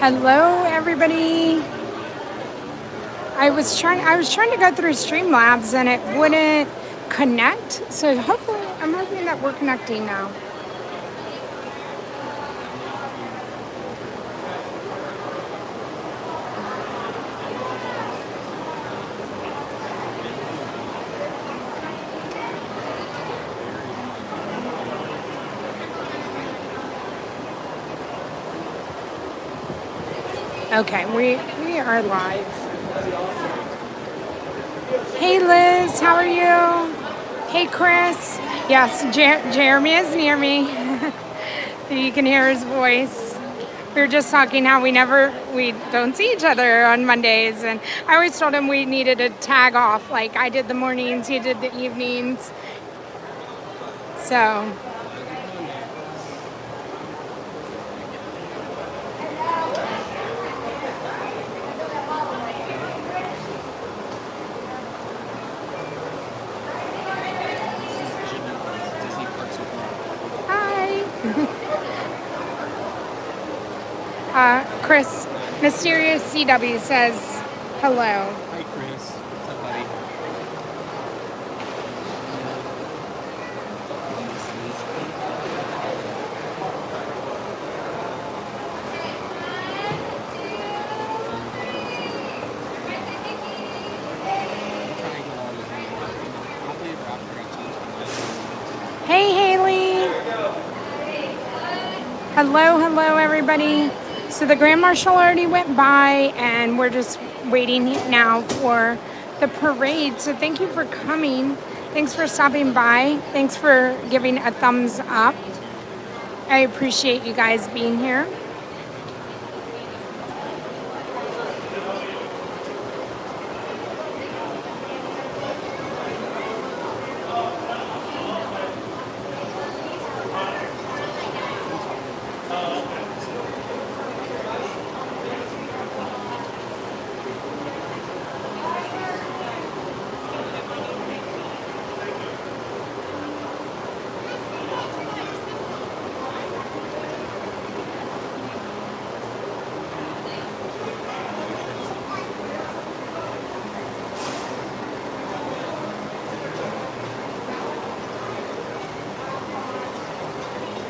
Hello, everybody. I was trying to go through Streamlabs and it wouldn't connect. So hopefully, I'm hoping that we're connecting now. Okay, we are live. Hey, Liz, how are you? Hey, Chris. Yes, Jeremy is near me. You can hear his voice. We were just talking how we don't see each other on Mondays, and I always told him we needed to tag off. Like I did the mornings, he did the evenings. So, hi. Chris, Mysterious CW says hello. Hi, Chris. What's up, buddy? Hey, Haley. Hello, everybody. So the Grand Marshal already went by, and we're just waiting now for the parade. So thank you for coming. Thanks for stopping by. Thanks for giving a thumbs up. I appreciate you guys being here.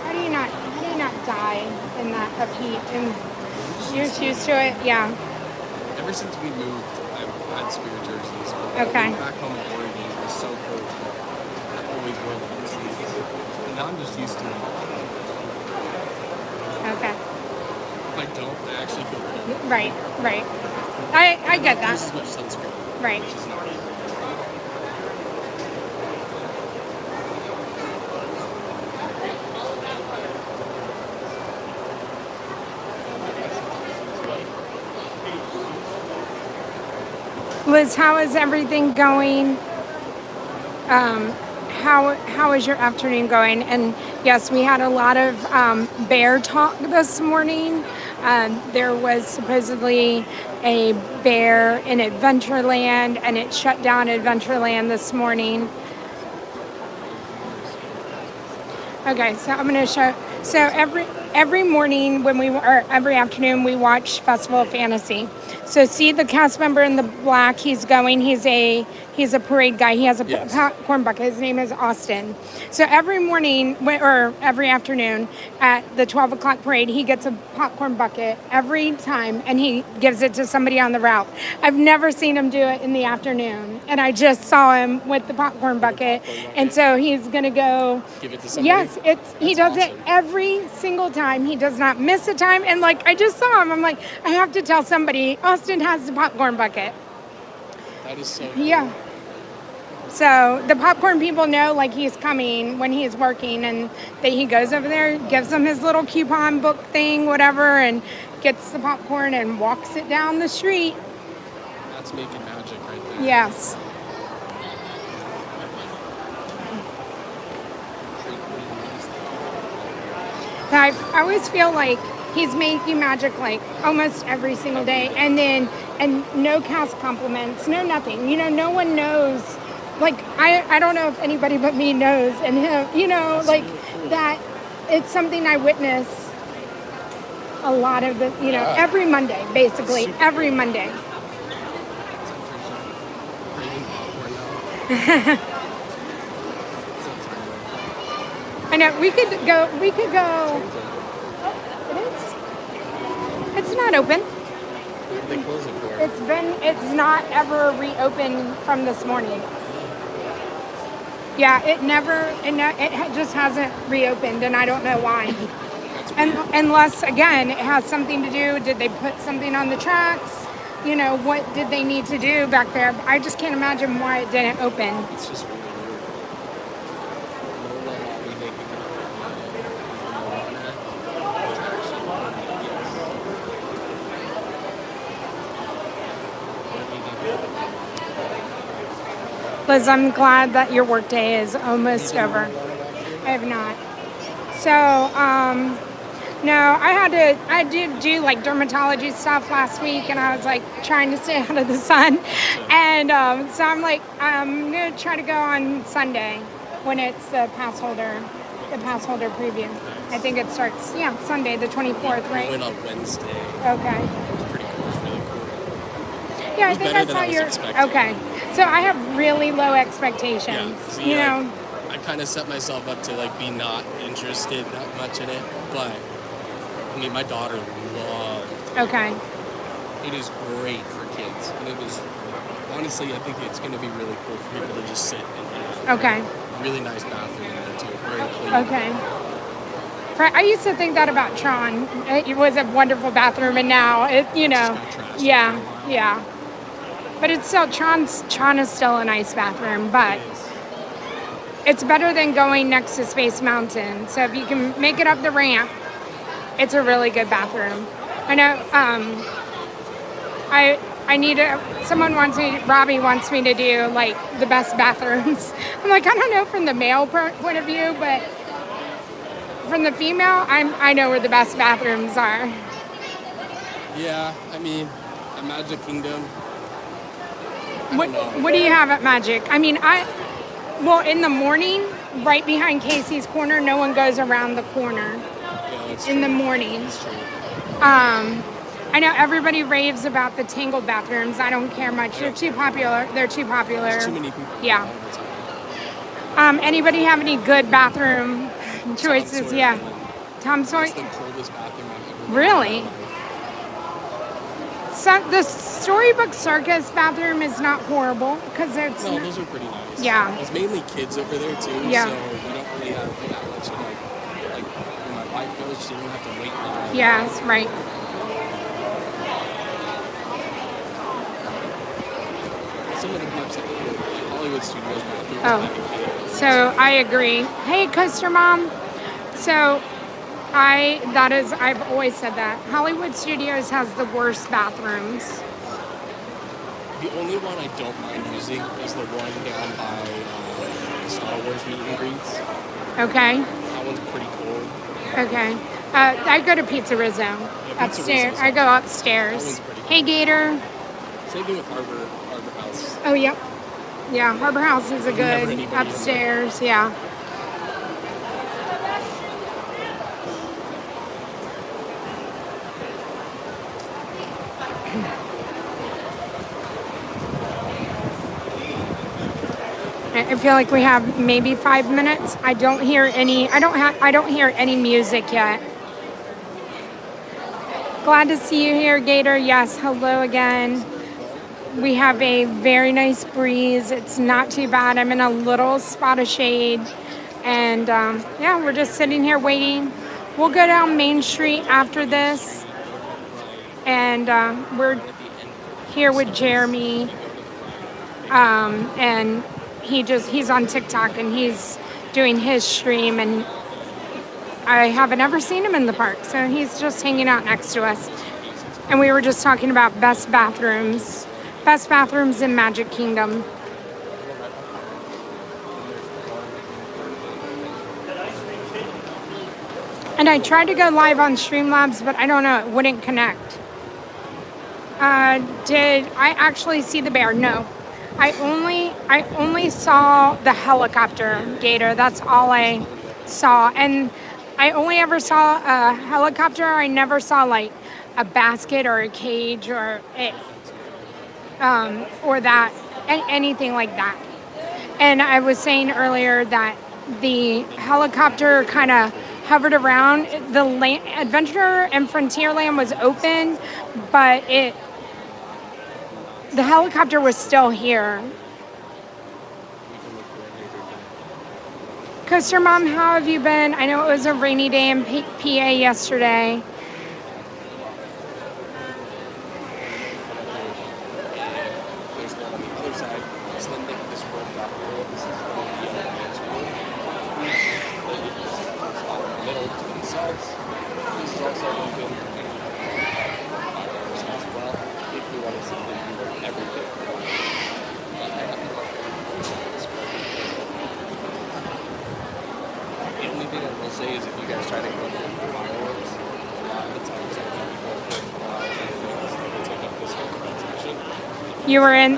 How do you not die in that of heat? And you're just used to it? Yeah. Ever since we moved, I've had spirit jerseys. Okay. Back home in Oregon, it was so cold. I always wore long sleeves. And now I'm just used to it. Okay. If I don't, I actually feel cold. Right. I get Use as that. much sunscreen. Right. Which is not good. Liz, how is everything going? How is your afternoon going? And yes, we had a lot of bear talk this morning. There was supposedly a bear in Adventureland, and it shut down Adventureland this morning. Okay, so I'm going to show. So every morning or every afternoon we watch Festival of Fantasy. So see the cast member in the black. He's a parade guy. He has a Yes. popcorn bucket. His name is Austin. So every morning or every afternoon at the 12 o'clock parade, he gets a popcorn bucket every time, and he gives it to somebody on the route. I've never seen him do it in the afternoon, and I just saw him with the popcorn bucket, and so he's gonna go. Give it to somebody. Yes, he does it awesome. every single time. He does not miss a time. And like I just saw him, I'm like, I have to tell somebody. Austin has the popcorn bucket. That is so cool. Yeah. So the popcorn people know like he's coming when he's working, and that he goes over there, gives them his little coupon book thing, whatever, and gets the popcorn and walks it down the street. That's making magic right there. Yes. I always feel like he's making magic like almost every single day, and no cast compliments, no nothing. No one knows. Like I don't know if anybody but me knows, and him. Like that. It's something I witness. a lot of the, every Monday, basically, Super every cool. Monday. Craving popcorn now. So excited. I know, we could go, it is, it's not open. What did they close it for? It's not ever reopened from this morning. Yeah, it just hasn't reopened, and I don't know why. And unless, again, it has something to do, did they put something on the tracks? What did they need to do back there? I just can't imagine why it didn't open. It's just really weird. We think we can Liz, I'm glad that your workday is almost over. I have not. So, no, I did do like dermatology stuff last week, and I was like trying to stay out of the sun. And so I'm like, I'm going to try to go on Sunday when it's the pass holder preview. I think it starts, Sunday, the 24th, We right? went on Wednesday. Okay. It was pretty cool. It was really cool. Yeah, I was think better that's than how I was you're. expecting. Okay. So I have really low expectations. Yeah. See, I kind of set myself up to like be not interested that much in it, but I mean, my daughter loved it. Okay. It is great for kids, and it was honestly, I think it's going to be really cool for people to just sit and eat. Okay. Really nice bathroom in there too. Very clean. Okay. I used to think that about Tron. It was a wonderful bathroom, and now it, Just got trashed yeah, for a while. yeah. But it's still Tron is still a nice bathroom, but It is. it's better than going next to Space Mountain. So if you can make it up the ramp, it's a really good bathroom. I know. Robbie wants me to do like the best bathrooms. I'm like, I don't know from the male point of view, but from the female, I know where the best bathrooms are. Yeah, I mean, at Magic Kingdom. What do you have at Magic? I mean, in the morning, right behind Casey's corner, no one goes around the corner. Yeah, that's In true. the morning. That's true. I know everybody raves about the Tangled bathrooms. I don't care much. They're too popular. There's too many people. Yeah. all the time. Anybody have any good bathroom choices? Sawyer. Yeah. Tom It's Sawyer. the coldest bathroom I've ever been in. Really? So the Storybook Circus bathroom is not horrible because it's No, those are pretty nice. Yeah. There's mainly kids over there too, Yeah. so we don't really have that much. Like when my wife goes, she doesn't have to wait long. yes, right. Some of the groups like Hollywood Studios bathrooms. Oh. So I agree. Hey, Coaster Mom. So I've always said that Hollywood Studios has the worst bathrooms. The only one I don't mind using is the one down by the Star Wars meet and greets. Okay. That one's pretty cool. Okay. I go to Pizza Rizzo. Pizza Upstairs. Rizzo's I go That upstairs. one's pretty Hey, Gator. Same thing with Harbor House. Oh, yep. Yeah, Harbor House is a Never good anybody in there. upstairs. Yeah. I feel like we have maybe 5 minutes. I don't hear any music yet. Glad to see you here, Gator. Yes, hello again. We have a very nice breeze. It's not too bad. I'm in a little spot of shade. And yeah, we're just sitting here waiting. We'll go down Main Street after this. And we're here with Jeremy. And he's on TikTok and he's doing his stream, and I haven't ever seen him in the park, so he's just hanging out next to us. And we were just talking about best bathrooms in Magic Kingdom. And I tried to go live on Streamlabs, but I don't know, it wouldn't connect. Did I actually see the bear? No. I only saw the helicopter, Gator. That's all I saw. And I only ever saw a helicopter. I never saw like a basket or a cage or that anything like that. And I was saying earlier that the helicopter kind of hovered around. The Adventure and Frontierland was open, but the helicopter was still here. Coaster Mom, how have you been? I know it was a rainy day in PA yesterday.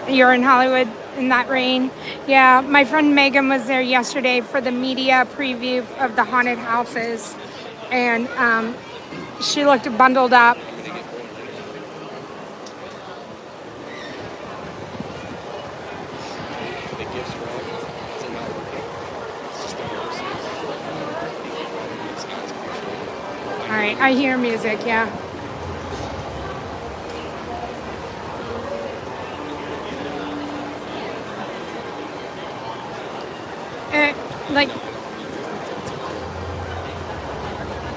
You're in Hollywood in that rain. Yeah, my friend Megan was there yesterday for the media preview of the haunted houses, and she looked bundled up. All right, I hear music, yeah.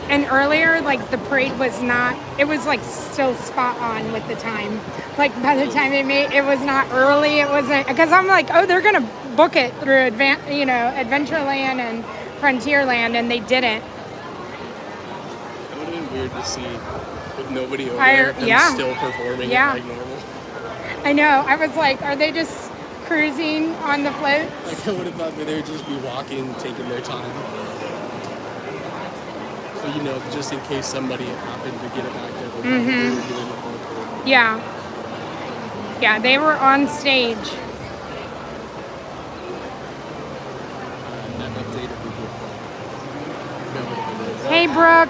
And earlier, like the parade was not, it was like still spot on with the time. Like by the time it was not early, it wasn't, because I'm like, oh, they're going to book it through Adventureland and Frontierland, and they didn't. It would have been weird to see with nobody over there, them still performing it like normal. I know. I was like, are they just cruising on the floats? Like I would have thought that they would just be walking, taking their time. So, just in case somebody happened to get it back there. Mm-hmm. Yeah. Yeah, they were on stage. Hey, Brooke.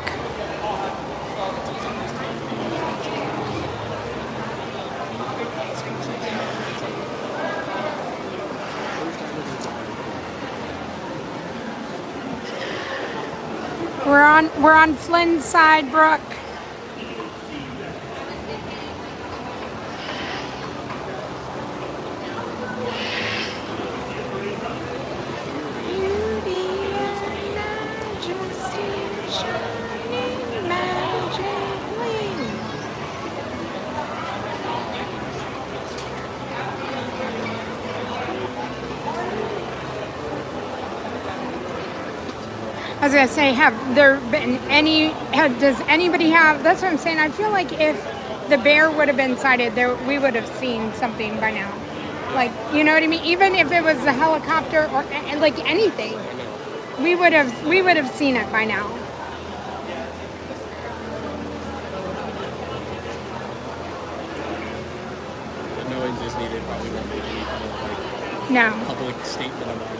We're on Flynn's side, Brooke. I was gonna say, does anybody have, that's what I'm saying, I feel like if the bear would have been sighted, we would have seen something by now. Like, you know what I mean? Even if it was a helicopter or like anything, we would have seen it by now. But knowing Disney, they probably won't make any kind of public statement about it.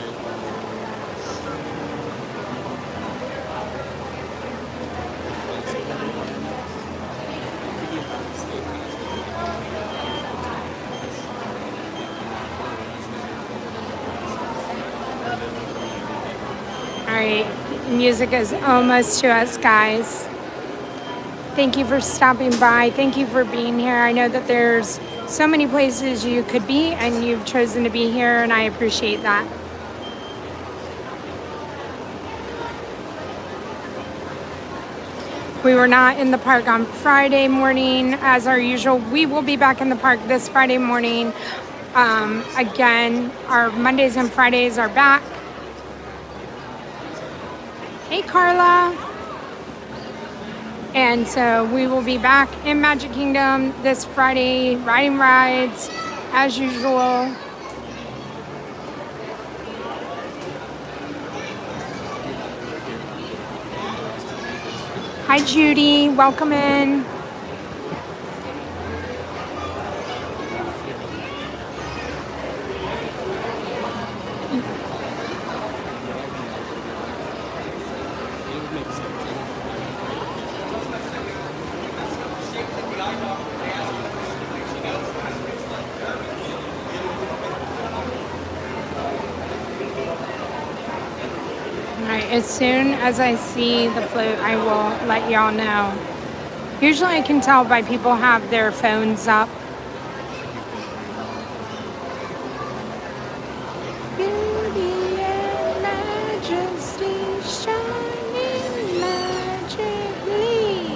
All right, music is almost to us, guys. Thank you for stopping by. Thank you for being here. I know that there's so many places you could be, and you've chosen to be here, and I appreciate that. We were not in the park on Friday morning as our usual. We will be back in the park this Friday morning. Again, our Mondays and Fridays are back. Hey, Carla. And so we will be back in Magic Kingdom this Friday, riding rides as usual. Hi, Judy. Welcome in. All right, as soon as I see the float, I will let y'all know. Usually I can tell by people have their phones up. Beauty and majesty shining magically.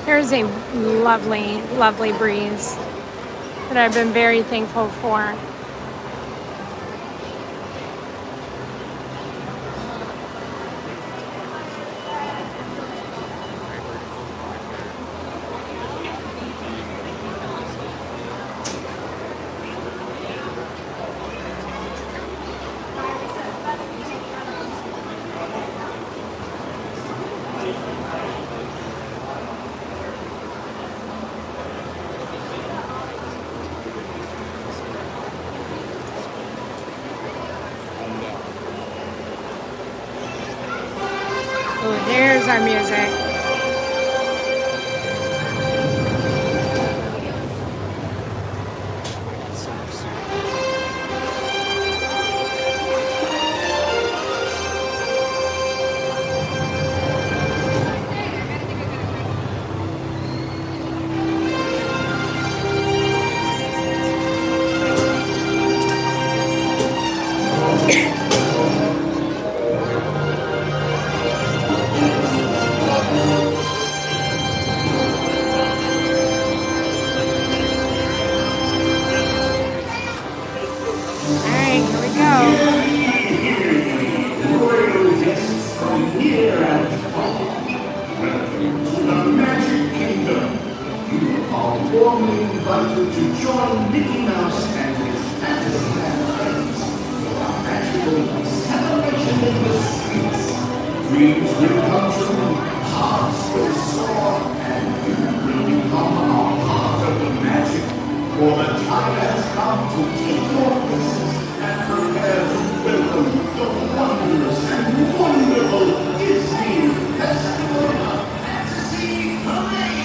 There's a lovely, lovely breeze that I've been very thankful for. Oh, there's our music. Warmly invite you to join Mickey Mouse and his fantasy land friends for a magical celebration in the streets. Dreams will come true, hearts will soar, and you will become a part of the magic. For the time has come to take your places and prepare to welcome the wondrous and wonderful Disney Festival of Fantasy Parade.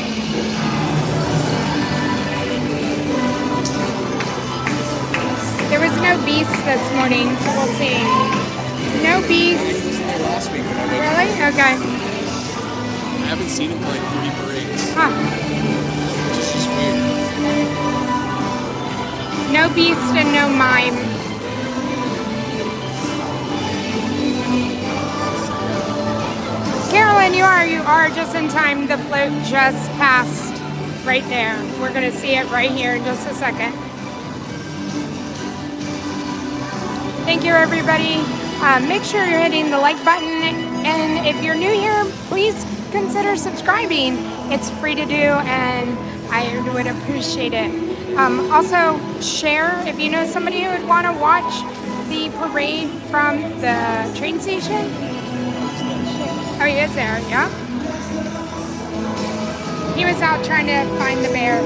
There was no beast this morning, so we'll see. No beast. Last week when I went. Really? Okay. I haven't seen him for like 3 parades. Huh. Which is just weird. No beast and no mime. Carolyn, you are just in time. The float just passed right there. We're gonna see it right here in just a second. Thank you, everybody. Make sure you're hitting the like button, and if you're new here, please consider subscribing. It's free to do, and I would appreciate it. Also, share if you know somebody who would want to watch the parade from the train station. Oh, he is there, yeah? He was out trying to find the bear.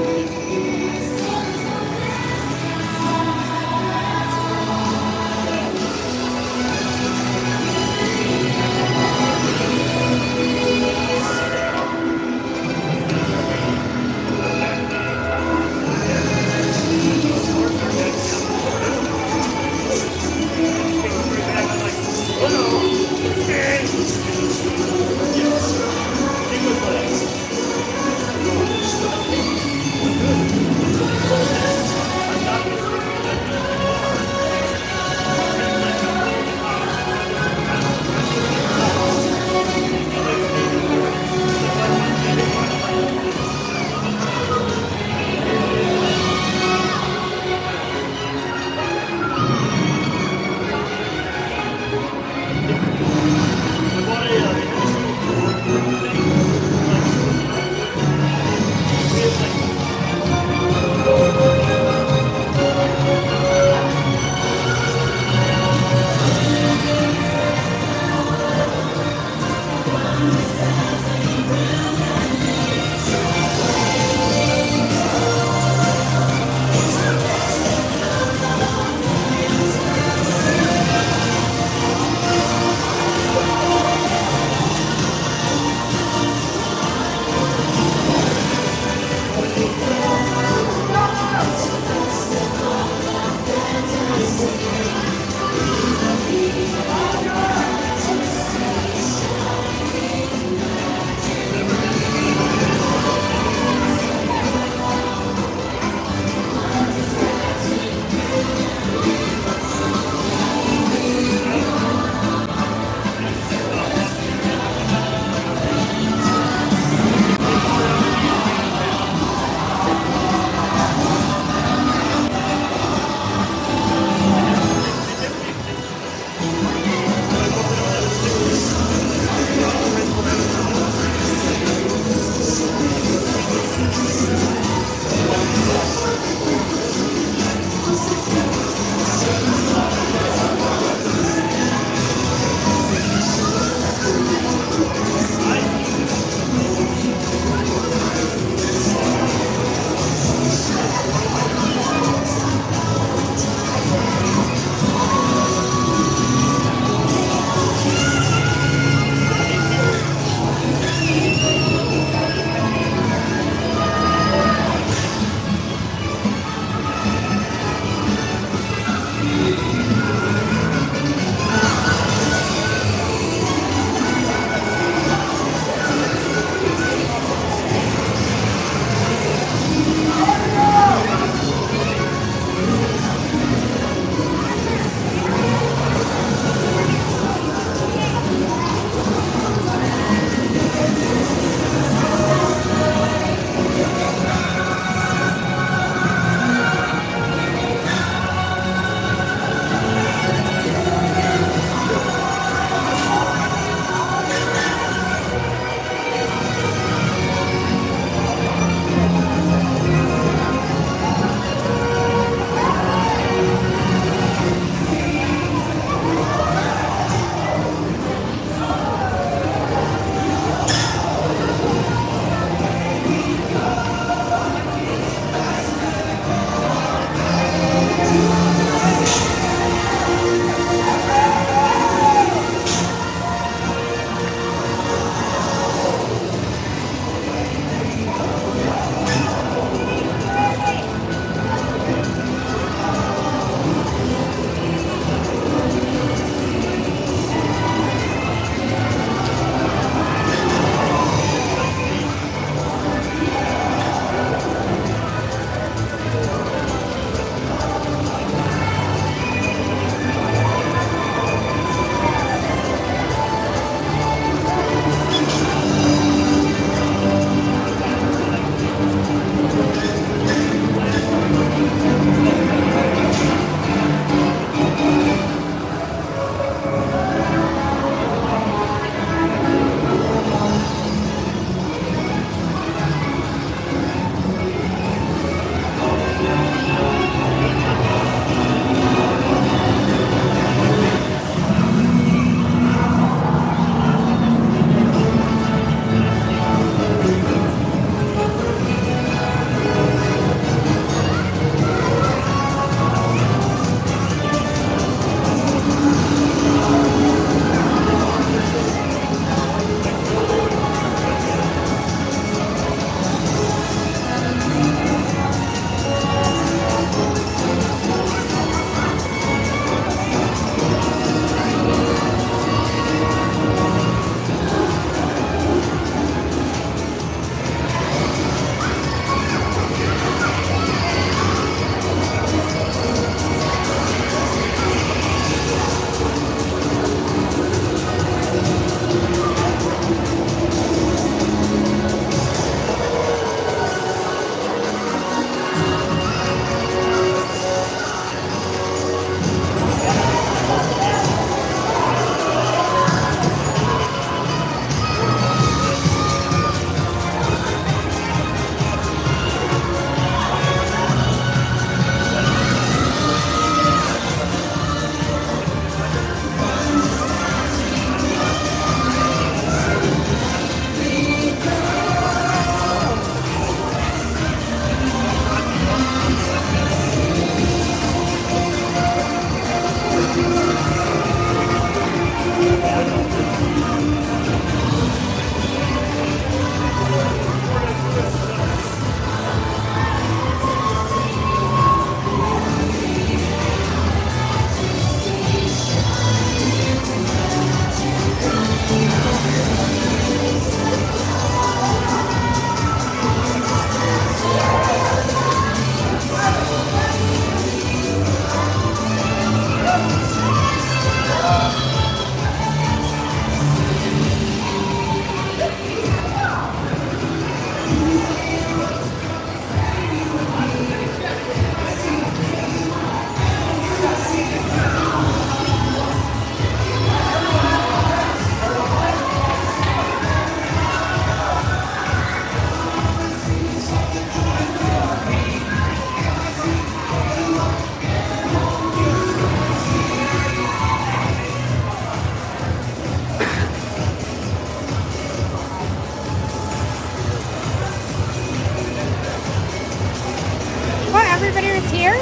here.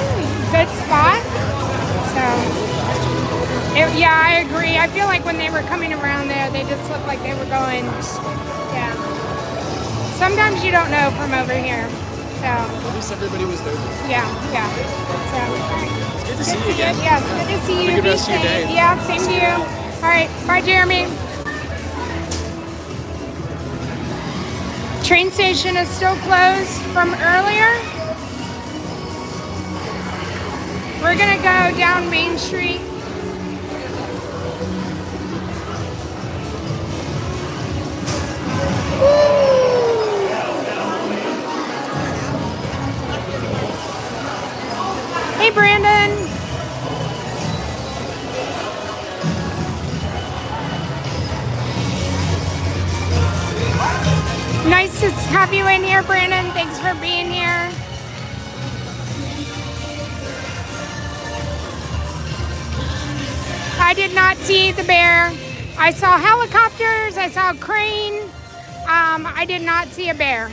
Good spot. So, yeah, I agree. I feel like when they were coming around there, they just looked like they were going, yeah. Sometimes you don't know from over here. So. At least everybody was there. Yeah. So, It's good to see you again. Yeah, it's good to see you. Have a good rest of your day. Yeah, same to you. All right, bye, Jeremy. Train station is still closed from earlier. We're gonna go down Main Street. Hey, Brandon. Nice to have you in here, Brandon. Thanks for being here. I did not see the bear. I saw helicopters. I saw a crane. I did not see a bear.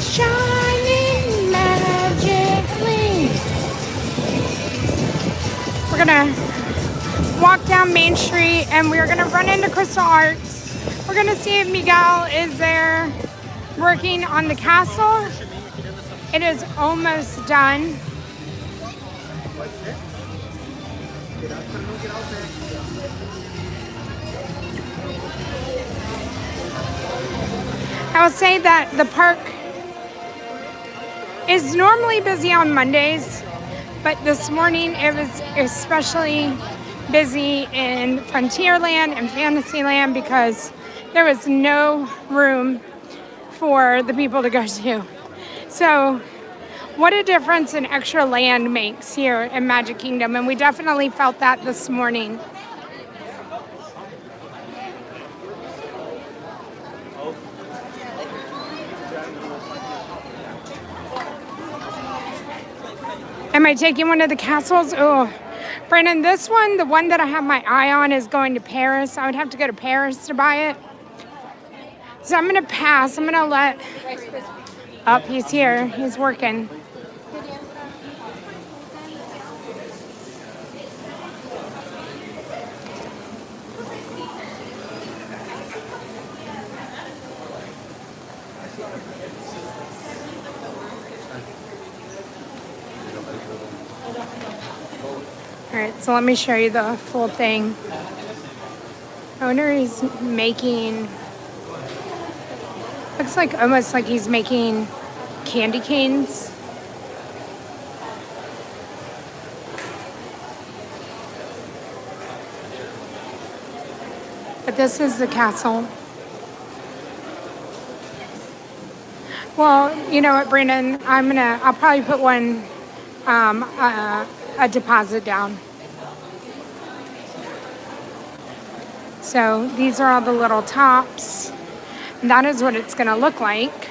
Shining magically. We're gonna walk down Main Street and we're gonna run into Crystal Arts. We're gonna see if Miguel is there working on the castle. It is almost done. I will say that the park is normally busy on Mondays, but this morning it was especially busy in Frontierland and Fantasyland because there was no room for the people to go to. So what a difference an extra land makes here in Magic Kingdom, and we definitely felt that this morning. Am I taking one of the castles? Oh, Brandon, this one, the one that I have my eye on is going to Paris. I would have to go to Paris to buy it. So I'm going to pass. I'm going to let... Oh, he's here. He's working. All right, so let me show you the full thing. Owner is making, looks like almost like he's making candy canes. But this is the castle. Well, you know what, Brandon? I'll probably put one, a deposit down. So these are all the little tops. And that is what it's gonna look like.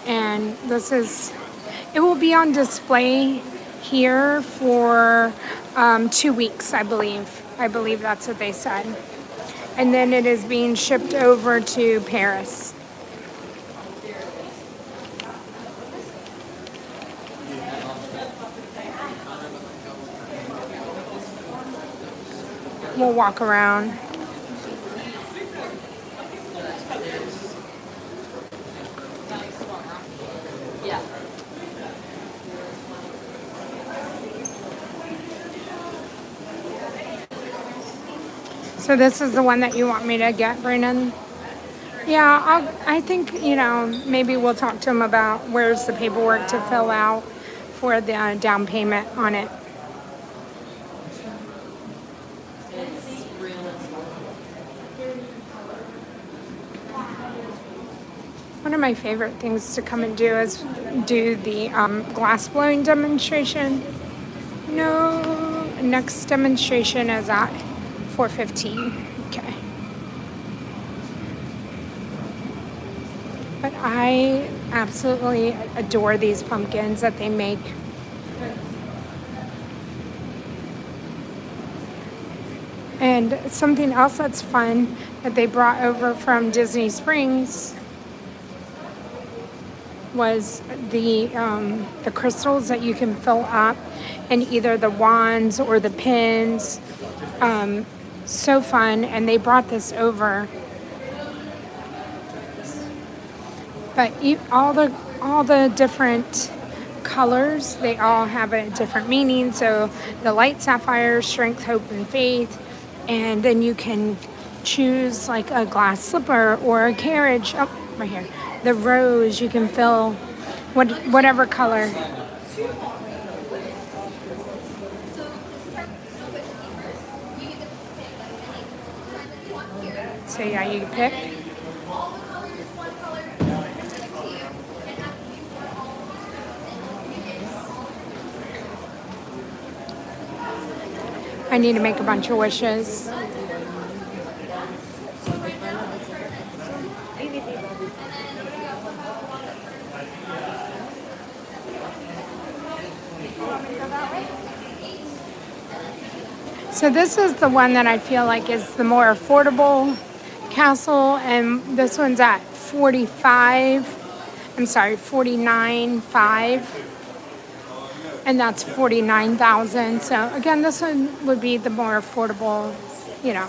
And this is, it will be on display here for 2 weeks, I believe. I believe that's what they said. And then it is being shipped over to Paris. We'll walk around. So this is the one that you want me to get, Brandon? Yeah, I think, you know, maybe we'll talk to him about where's the paperwork to fill out for the down payment on it. One of my favorite things to come and do is do the glass blowing demonstration. No, next demonstration is at 4:15. Okay. I absolutely adore these pumpkins that they make. And something else that's fun that they brought over from Disney Springs was the crystals that you can fill up in either the wands or the pins. So fun, and they brought this over. But all the different colors, they all have a different meaning. So the light sapphire, strength, hope, and faith. And then you can choose like a glass slipper or a carriage. Oh, right here. The rose, you can fill whatever color. So yeah, you pick. I need to make a bunch of wishes. So this is the one that I feel like is the more affordable castle, and this one's at 49.5, and that's 49,000. So again, this one would be the more affordable, you know.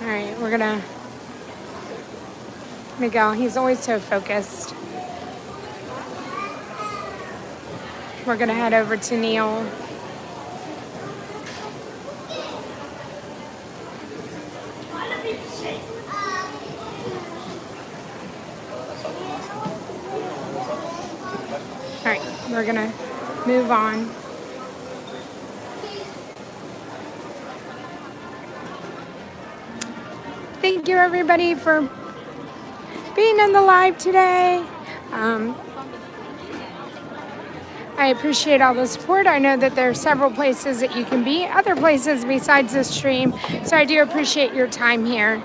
All right, we're gonna Miguel, he's always so focused. We're gonna head over to Neil. All right, we're gonna move on. Thank you everybody for being in the live today. I appreciate all the support. I know that there are several places that you can be, other places besides this stream, so I do appreciate your time here.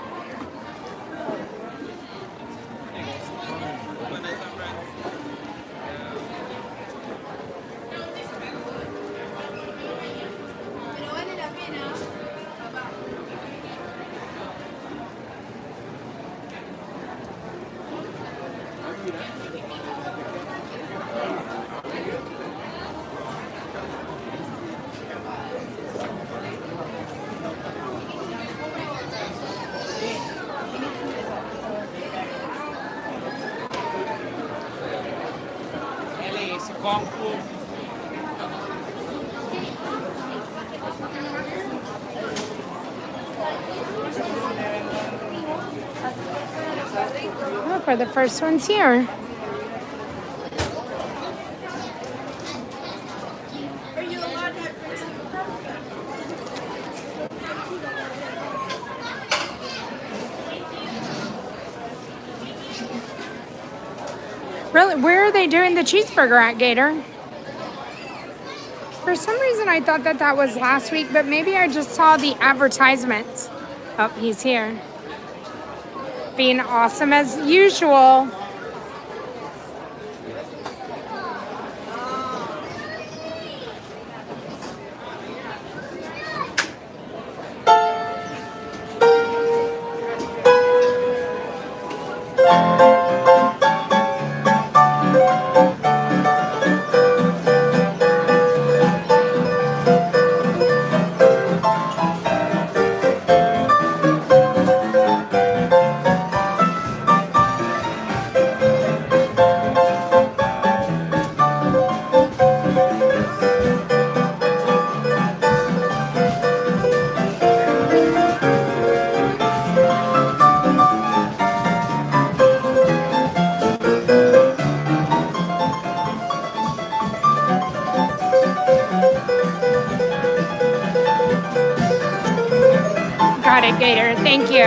Oh, for the first ones here. Really, where are they doing the cheeseburger at, Gator? For some reason, I thought that was last week, but maybe I just saw the advertisement. Oh, he's here. Being awesome as usual. Got it, Gator. Thank you.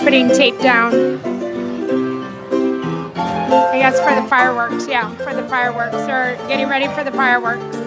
putting tape down. I guess for the fireworks, yeah, for the fireworks. They're getting ready for the fireworks.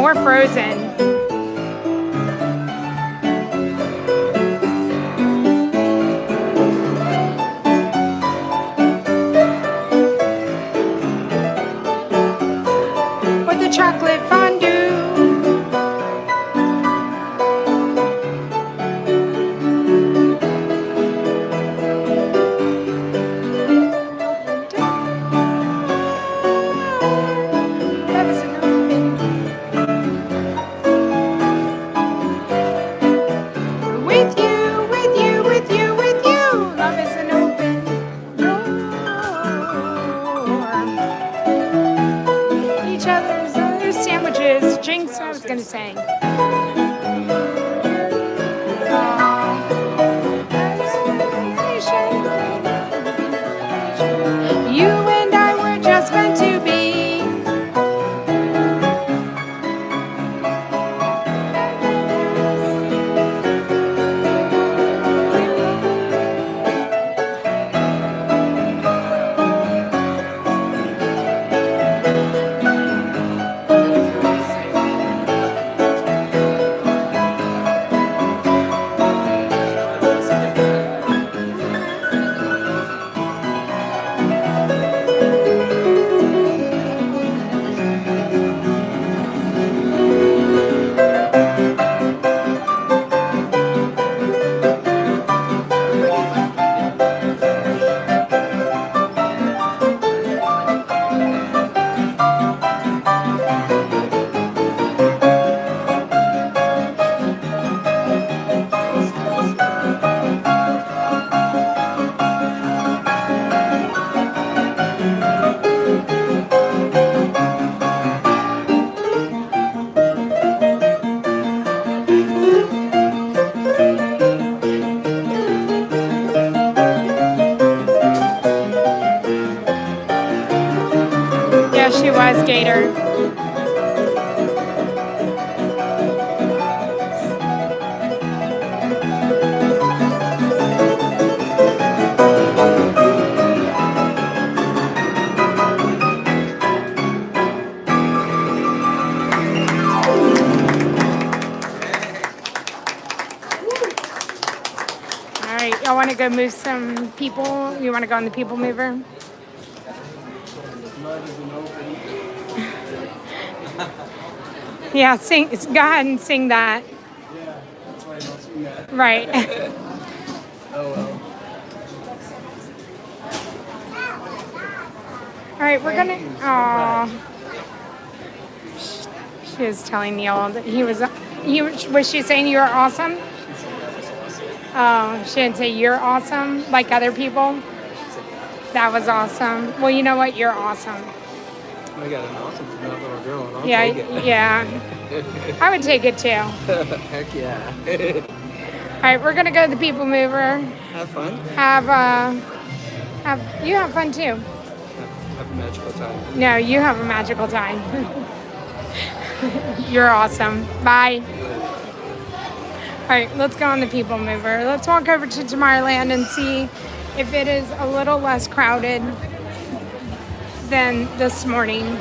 more Frozen. With the chocolate fondue. Love is an open. With you, with you, with you, with you. Love is an open door. Each other's sandwiches. Jinx, I was going to say. You and I were just meant to be. Yeah, she was, Gator. All right, y'all want to go move some people? You want to go on the people mover? Yeah, sing. Go ahead and sing that. Yeah, that's why I don't sing that. Right. Oh well. All right, we're gonna. Oh, she was telling Neil that he was. Was she saying you were awesome? Oh, she didn't say you're awesome like other people. That was awesome. Well, you know what? You're awesome. I got an awesome from that little girl, and I'll Yeah, take it. yeah. I would take it too. Heck yeah. All right, we're gonna go to the people mover. Have fun. Have you have fun too? Have a magical time. No, you have a magical time. You're awesome. Bye. All right, let's go on the people mover. Let's walk over to Tomorrowland and see if it is a little less crowded than this morning.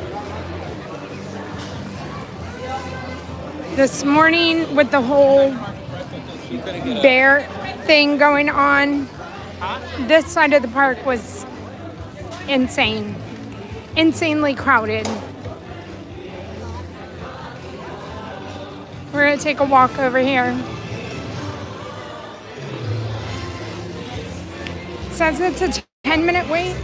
This morning with the whole bear thing going on, this side of the park was insane. Insanely crowded. We're gonna take a walk over here. It says it's a 10-minute wait.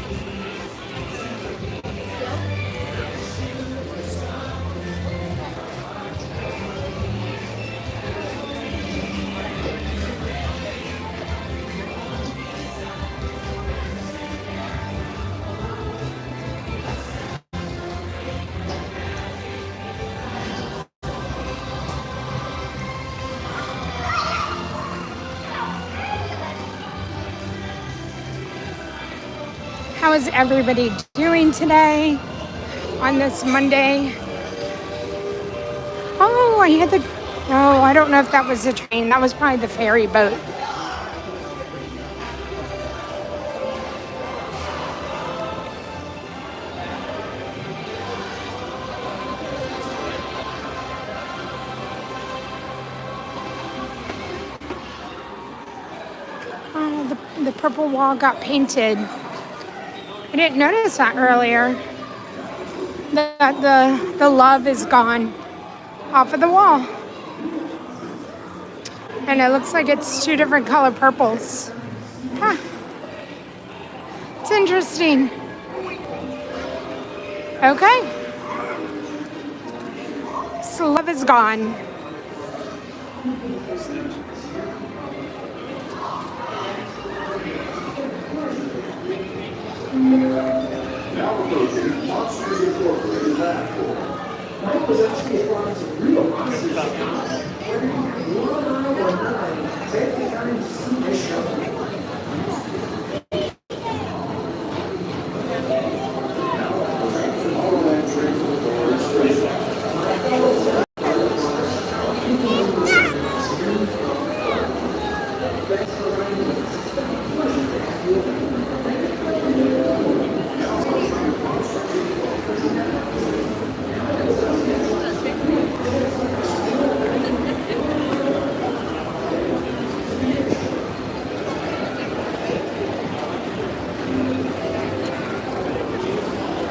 How is everybody doing today on this Monday? Oh, I had the, oh, I don't know if that was the train. That was probably the ferry boat. the purple wall got painted. I didn't notice that earlier. That the love is gone off of the wall. And it looks like it's two different color purples. Huh. It's interesting. Okay. So love is gone. Now approaching Monsters Incorporated Lab. Mike was asking if there some real monsters. Whether you can one eye or nine, take the time to see this show.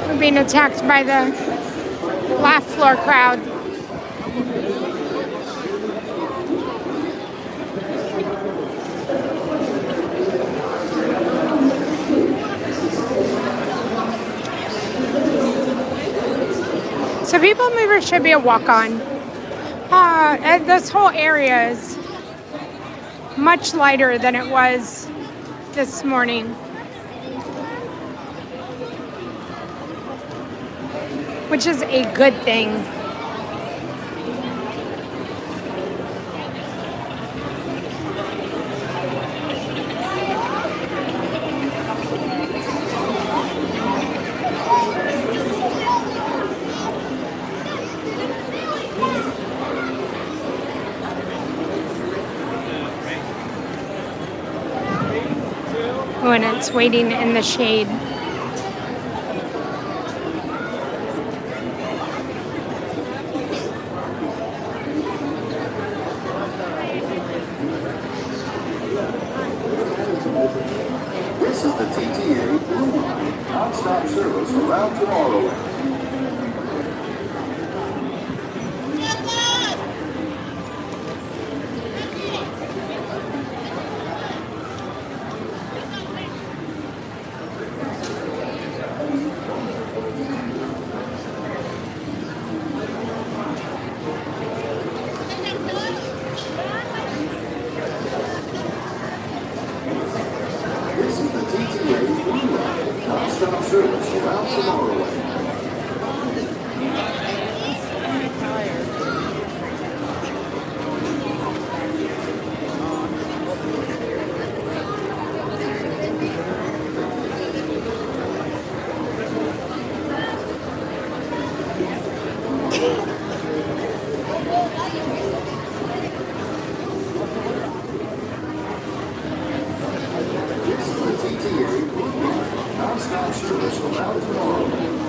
We're being attacked by the laugh floor crowd. So People Mover should be a walk-on. And this whole area is much lighter than it was this morning. Which is a good thing. When it's waiting in the shade. This is the TTA Blue Line, non-stop service around Tomorrowland. This is the TTA Blue Line, non-stop service around Tomorrowland. This is the TTA Blue Line, non-stop service around Tomorrowland.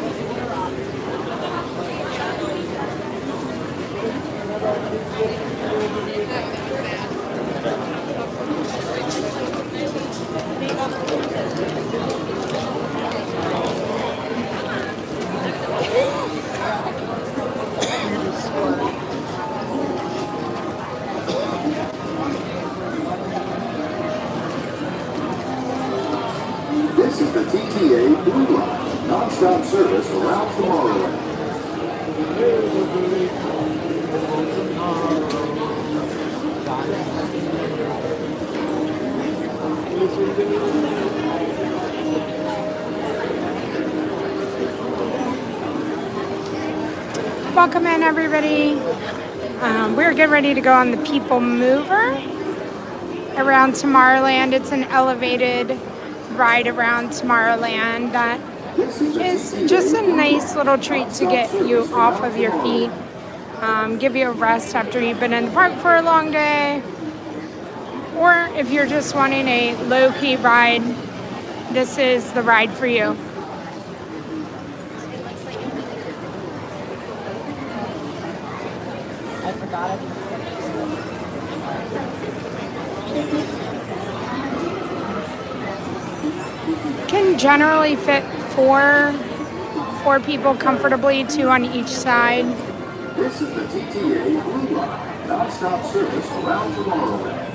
This is the TTA Blue Line, non-stop service around Tomorrowland. Welcome in, everybody. We're getting ready to go on the People Mover around Tomorrowland. It's an elevated ride around Tomorrowland that is just a nice little treat to get you off of your feet, give you a rest after you've been in the park for a long day, or if you're just wanting a low-key ride, this is the ride for you. I forgot it. can generally fit four people comfortably, 2 on each side. This is the TTA Blue Line, non-stop service around Tomorrowland.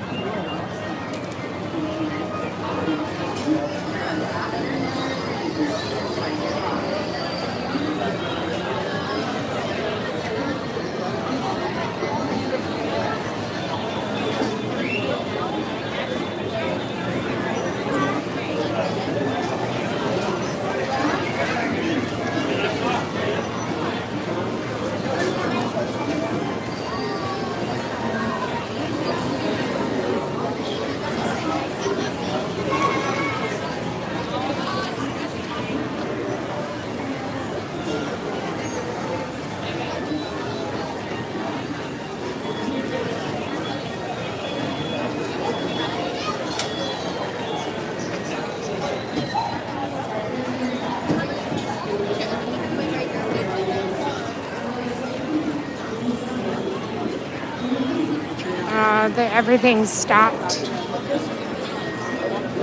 Everything stopped.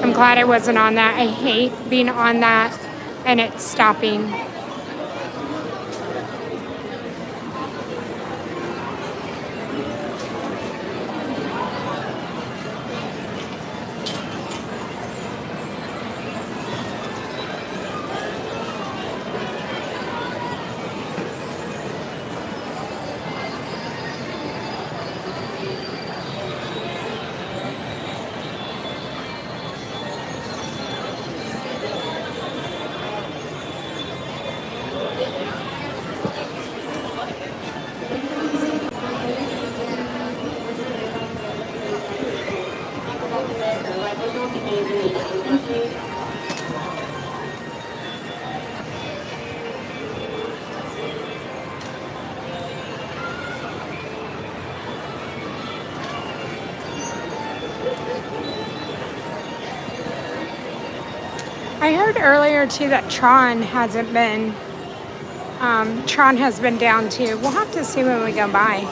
I'm glad I wasn't on that. I hate being on that and it's stopping. I heard earlier too that Tron has been down too. We'll have to see when we go by.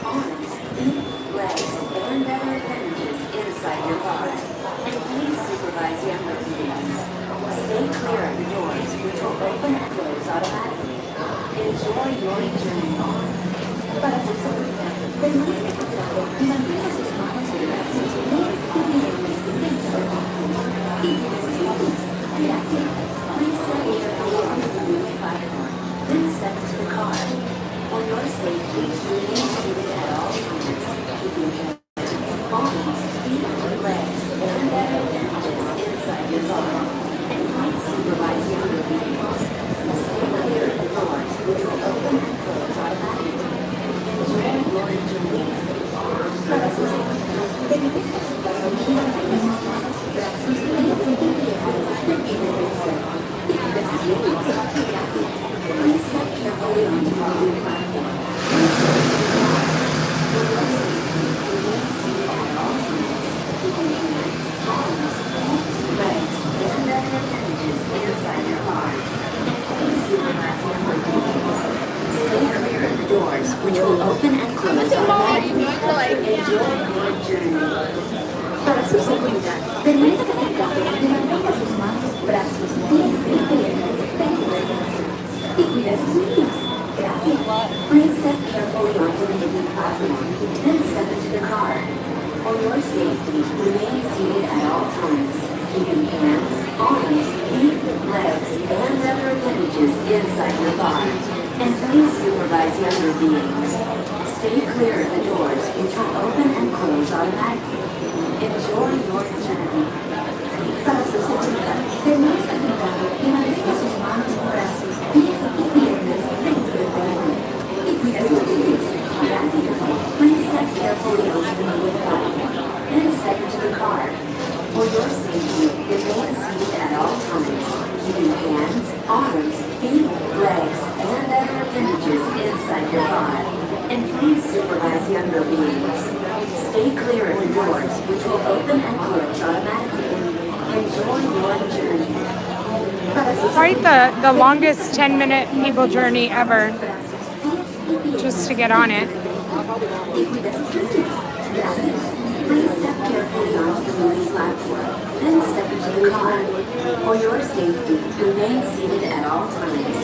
Then step into the car. For your safety, remain seated at all times. Keeping hands, arms, feet, legs, and other appendages inside your car. And please supervise younger beings. Stay clear of the doors, which will open and close automatically. Enjoy your journey. Please step carefully onto our new platform. Remain seated at all times, keeping hands, arms, feet, legs, and other appendages inside your car. And please supervise younger beings. Stay clear of the doors, which will open and close automatically. Enjoy your journey. Para su seguridad, permanezca sentado y mantenga sus manos, brazos, pies y piernas perpendicular. Y cuida sus niños. Gracias. Please step carefully onto the moving platform, then step into the car. For your safety, remain seated at all times, keeping hands, arms, feet, legs, and other appendages inside your car. And please supervise younger beings. Stay clear of the doors, which will open and close automatically. Enjoy your journey. Para su seguridad, permanezca sentado y mantenga sus manos, brazos, pies y piernas dentro del vehículo. Y cuida sus niños. Gracias. Please step carefully onto the moving platform, then step into the car. For your safety, remain seated at all times, keeping hands, arms, feet, legs, and other appendages inside your car. And please supervise younger beings. Stay clear of the doors, which will open and close automatically. Enjoy your journey. Quite the longest 10-minute people journey ever, just to get on it. Please step carefully onto the moving platform, then step into the car. For your safety, remain seated at all times,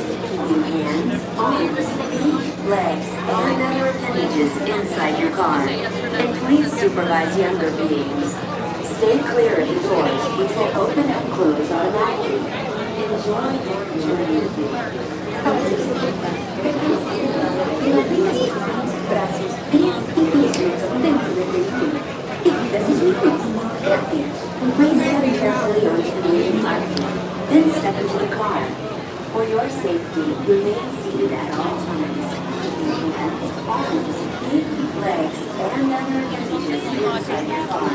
keeping hands, arms, feet, legs, and other appendages inside your car. And please supervise younger beings. Stay clear of the doors, which will open and close automatically. Enjoy your journey. Y mantenga sus manos, brazos, pies y piernas dentro del vehículo. Y cuida sus niños. Gracias. Please step carefully onto the moving platform, then step into the car. For your safety, remain seated at all times, keeping hands, arms, feet, legs, and other appendages inside your car.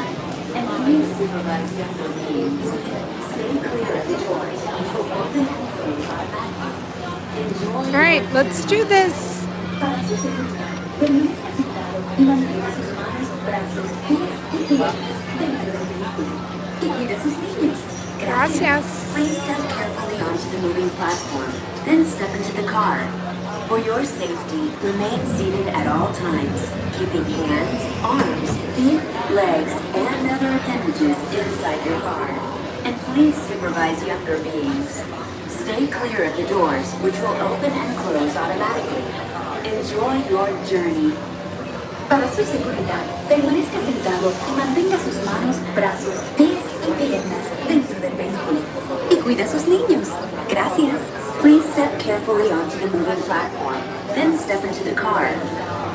And please supervise younger beings. Stay clear of the doors, which will open and close automatically. Enjoy. All right, let's do this. Para su seguridad, permanezca sentado y mantenga sus manos, brazos, pies y piernas dentro del vehículo. Y cuida a sus niños. Gracias. Please step carefully onto the moving platform, then step into the car. For your safety, remain seated at all times, keeping hands, arms, feet, legs, and other appendages inside your car. And please supervise younger beings. Stay clear of the doors, which will open and close automatically. Enjoy your journey. Para su seguridad, permanezca sentado y mantenga sus manos, brazos, pies y piernas dentro del vehículo. Y cuida a sus niños. Gracias. Please step carefully onto the moving platform, then step into the car.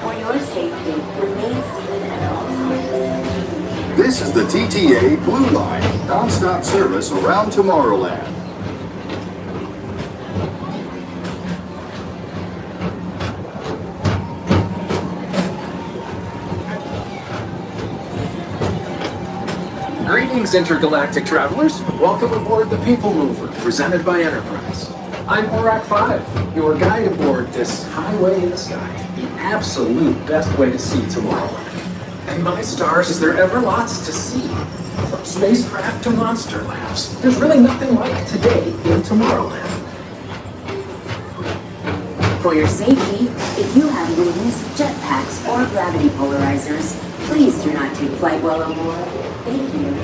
For your safety, remain seated at all times. This is the TTA Blue Line, non-stop service around Tomorrowland. Greetings, intergalactic travelers. Welcome aboard the People Mover, presented by Enterprise. I'm Orak 5, your guide aboard this highway in the sky, the absolute best way to see Tomorrowland. And my stars, is there ever lots to see? From spacecraft to monster labs, there's really nothing like today in Tomorrowland. For your safety, if you have wings, jetpacks, or gravity polarizers, please do not take flight while aboard. Thank you.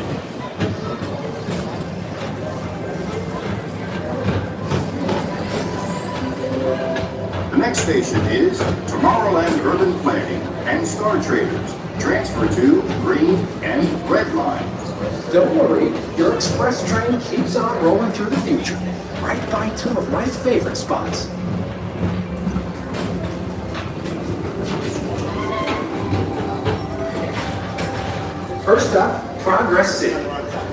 The next station is Tomorrowland Urban Planning and Star Traders. Transfer to green and red lines. Don't worry, your express train keeps on rolling through the future, right by two of my favorite spots. First up, Progress City,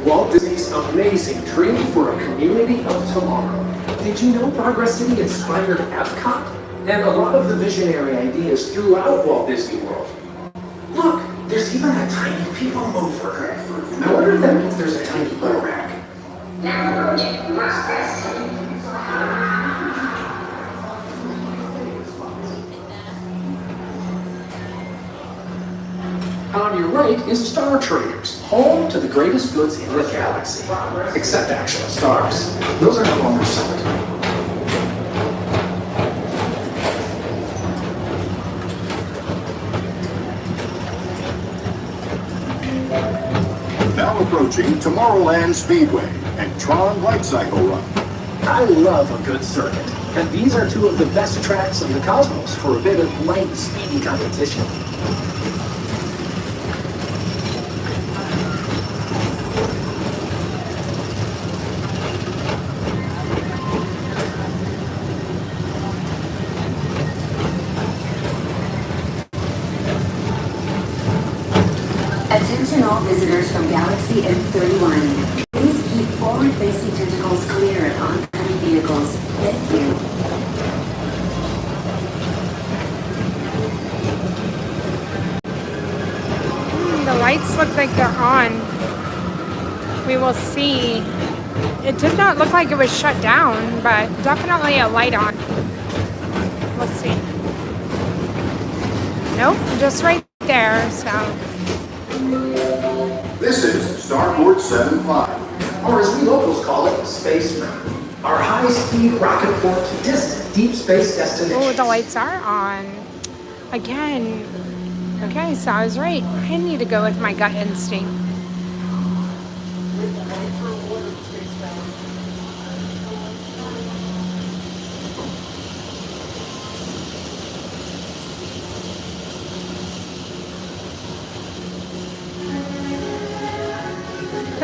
Walt Disney's amazing dream for a community of tomorrow. Did you know Progress City inspired Epcot and a lot of the visionary ideas throughout Walt Disney World? Look, there's even a tiny people mover. I wonder if that means there's a tiny boat rack. On your right is Star Traders, home to the greatest goods in the galaxy. Except actual stars. Those are no longer sold. Now approaching Tomorrowland Speedway and Tron Light Cycle Run. I love a good circuit, and these are two of the best tracks in the cosmos for a bit of light, speedy competition. Attention all visitors from Galaxy M31. Please keep forward-facing tentacles clear of oncoming vehicles. Thank you. The lights look like they're on. We will see. It did not look like it was shut down, but definitely a light on. Let's see. Nope, just right there, so. This is Starport 75. Or as we locals call it, Space Moon. Our high-speed rocket port to distant deep space destination. Oh, the lights are on. Again. Okay, so I was right. I need to go with my gut instinct.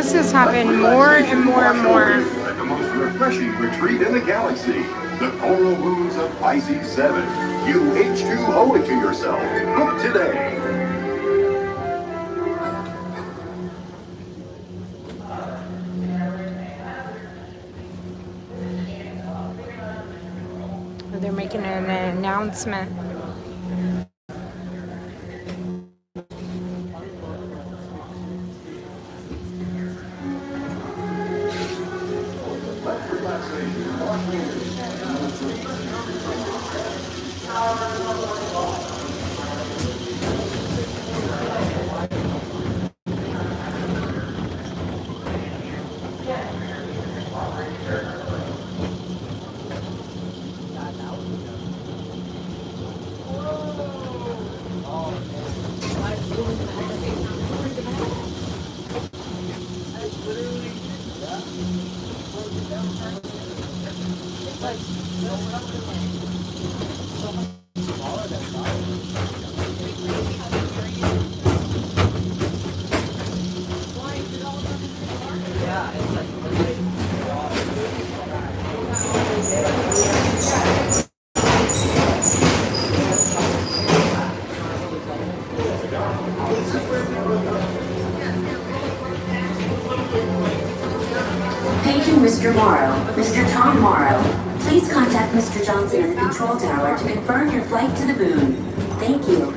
this has happened more and more and more. At the most refreshing retreat in the galaxy, the coral moons of Pisces 7. You H2O it to yourself. Book today. They're making an announcement. Paging Mr. Morrow, Mr. Tom Morrow. Please contact Mr. Johnson in the control tower to confirm your flight to the moon. Thank you.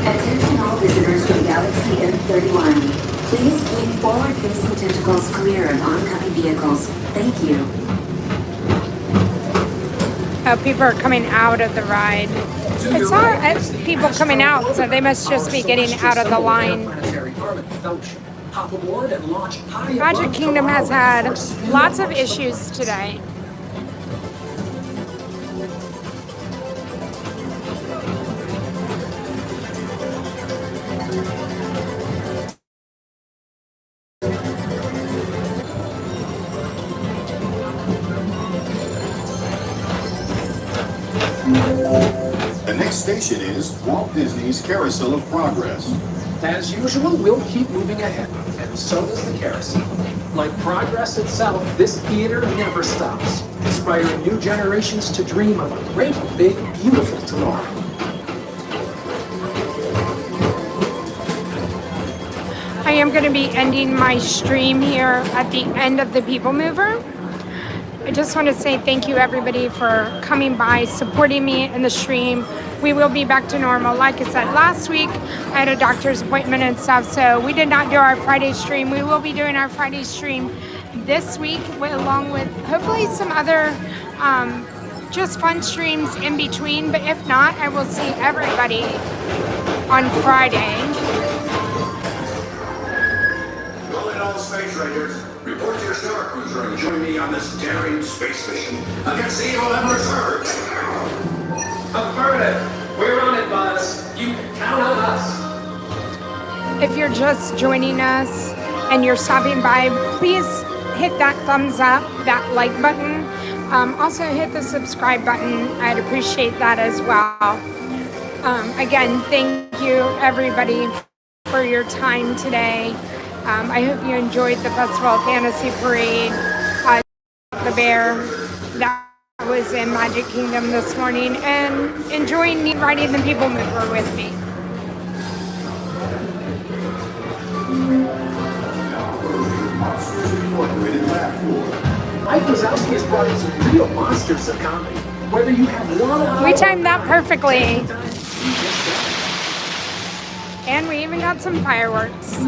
Attention all visitors from Galaxy M31. Please keep forward-facing tentacles clear of oncoming vehicles. Thank you. Oh, people are coming out of the ride. I saw people coming out, so they must just be getting out of the line. Magic Kingdom has had lots of issues today. The next station is Walt Disney's Carousel of Progress. As usual, we'll keep moving ahead, and so does the carousel. Like progress itself, this theater never stops, inspiring new generations to dream of a great, big, beautiful tomorrow. I am going to be ending my stream here at the end of the People Mover. I just want to say thank you everybody for coming by, supporting me in the stream. We will be back to normal. Like I said, last week I had a doctor's appointment and stuff, so we did not do our Friday stream. We will be doing our Friday stream this week, along with hopefully some other just fun streams in between. But if not, I will see everybody on Friday. Rolling all Space Rangers. Report to your Star Cruiser and join me on this daring space mission against the evil Emperor's Herd. Affirmative. We're on it, Buzz. You can count on us. If you're just joining us and you're stopping by, please hit that thumbs up, that like button. Also hit the subscribe button. I'd appreciate that as well. Again, thank you everybody for your time today. I hope you enjoyed the Festival of Fantasy Parade. The bear that was in Magic Kingdom this morning, and enjoying me riding the People Mover with me. Mike Wazowski has brought in some real monsters of comedy. Whether you have one eye, We timed that perfectly. And we even got some fireworks.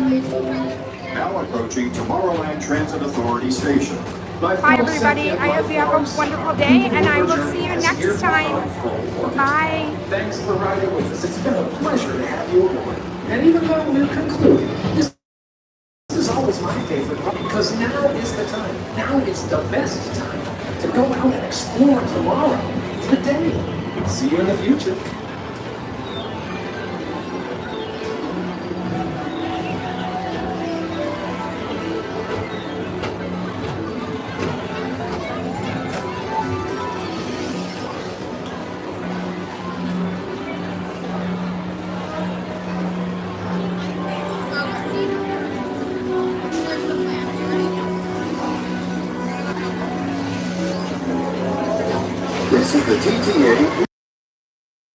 Now approaching Tomorrowland Transit Authority Station. Bye everybody. I hope you have a wonderful day, and I will see you next time. Bye. Thanks for riding with us. It's been a pleasure to have you aboard. And even though we're concluding, this is always my favorite Because now is the time. Now is the best time to go out and explore tomorrow, today. See you in the future. This is the TTA